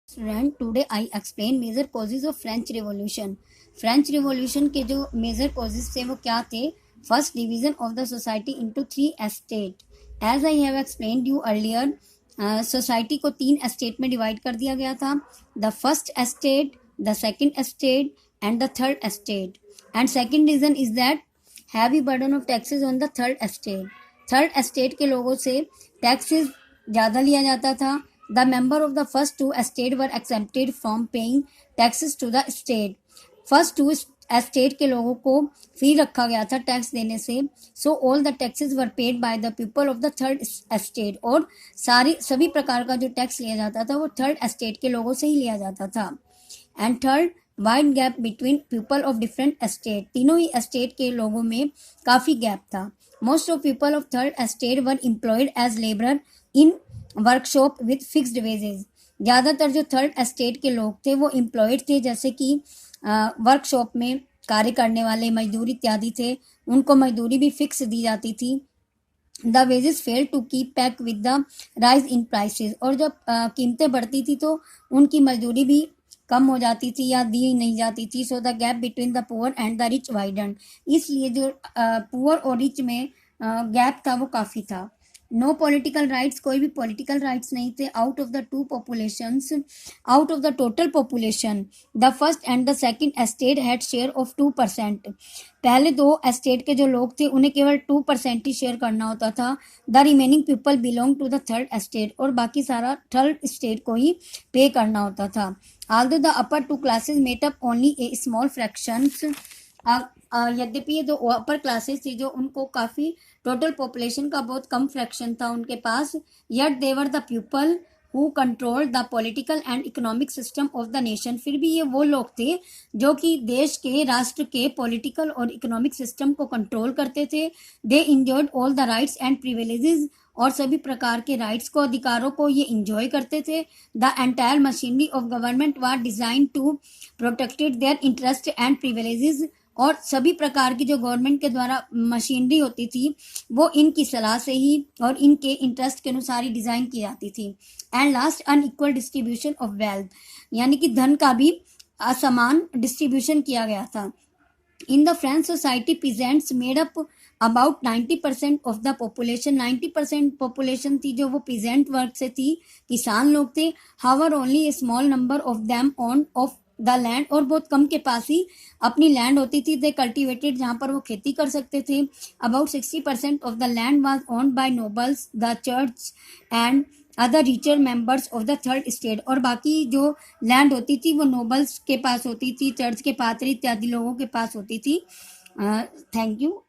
Student today I explain major causes of French revolution. French revolution के जो major causes थे वो क्या थे? First, division of the society into 3 estate. As I have explained you earlier, society को 3 estate में divide कर दिया गया था। The first estate, the second estate and the third estate. And second reason is that heavy burden of taxes on the third estate. Third estate के लोगों से taxes ज़्यादा लिया जाता था। The member of the first 2 estate were exempted from paying taxes to the state. First 2 estate के लोगों को फ्री रखा गया था टैक्स देने से। So all the taxes were paid by the people of the third estate. और सभी प्रकार का जो टैक्स लिया जाता था वो थर्ड एस्टेट के लोगों से ही लिया जाता था। And third, wide gap between people of different estate. तीनों ही एस्टेट के लोगों में काफ़ी गैप था। Most of people of third estate were employed as labourer in workshop with fixed wages. ज़्यादातर जो थर्ड एस्टेट के लोग थे वो एम्प्लॉयड थे, जैसे कि वर्कशॉप में कार्य करने वाले मजदूर इत्यादि थे, उनको मजदूरी भी फिक्स दी जाती थी। The wages fail to keep pace with the rise in prices. और जब कीमतें बढ़ती थी तो उनकी मजदूरी भी कम हो जाती थी या दी नहीं जाती थी। So the gap between the poor and the rich widen. इसलिए जो पुअर और रिच में गैप था वो काफ़ी था। नो पॉलिटिकल राइट्स, कोई भी पॉलिटिकल राइट्स नहीं थे। Out of the total population the first and the second estate had share of 2%। पहले 2 एस्टेट के जो लोग थे उन्हें केवल 2% ही शेयर करना होता था। The remaining people belong to the third estate, और बाकी सारा थर्ड एस्टेट को ही पे करना होता था। although the upper 2 classes made up only a small fractions, यद्यपि ये जो अपर क्लासेस थी जो उनको काफ़ी टोटल पॉपुलेशन का बहुत कम फ्रैक्शन था उनके पास, yet they were the people who controlled the political and economic system of the nation। फिर भी ये वो लोग थे जो कि देश के, राष्ट्र के पॉलिटिकल और इकोनॉमिक सिस्टम को कंट्रोल करते थे। दे enjoyed all the rights and privileges, और सभी प्रकार के राइट्स को, अधिकारों को ये इंजॉय करते थे। The entire machinery of government was design to protected their interest and privileges. और सभी प्रकार की जो गवर्नमेंट के द्वारा मशीनरी होती थी वो इनकी सलाह से ही और इनके इंटरेस्ट के अनुसार ही डिज़ाइन की जाती थी। And last, unequal distribution of wealth, यानी कि धन का भी असमान डिस्ट्रीब्यूशन किया गया था। In the French society peasants made up about 90% of the population. 90% population थी जो वो पीजेंट वर्ग से थी, किसान लोग थे। However only a small number of them own of the land, और बहुत कम के पास ही अपनी लैंड होती थी। दे कल्टिवेटेड, जहाँ पर वो खेती कर सकते थे। About 60% of the land was owned by nobles, the church and other richer members of the third state. और बाकी जो लैंड होती थी वो नोबल्स के पास होती थी, चर्च के पादरी इत्यादि लोगों के पास होती थी। Thank you.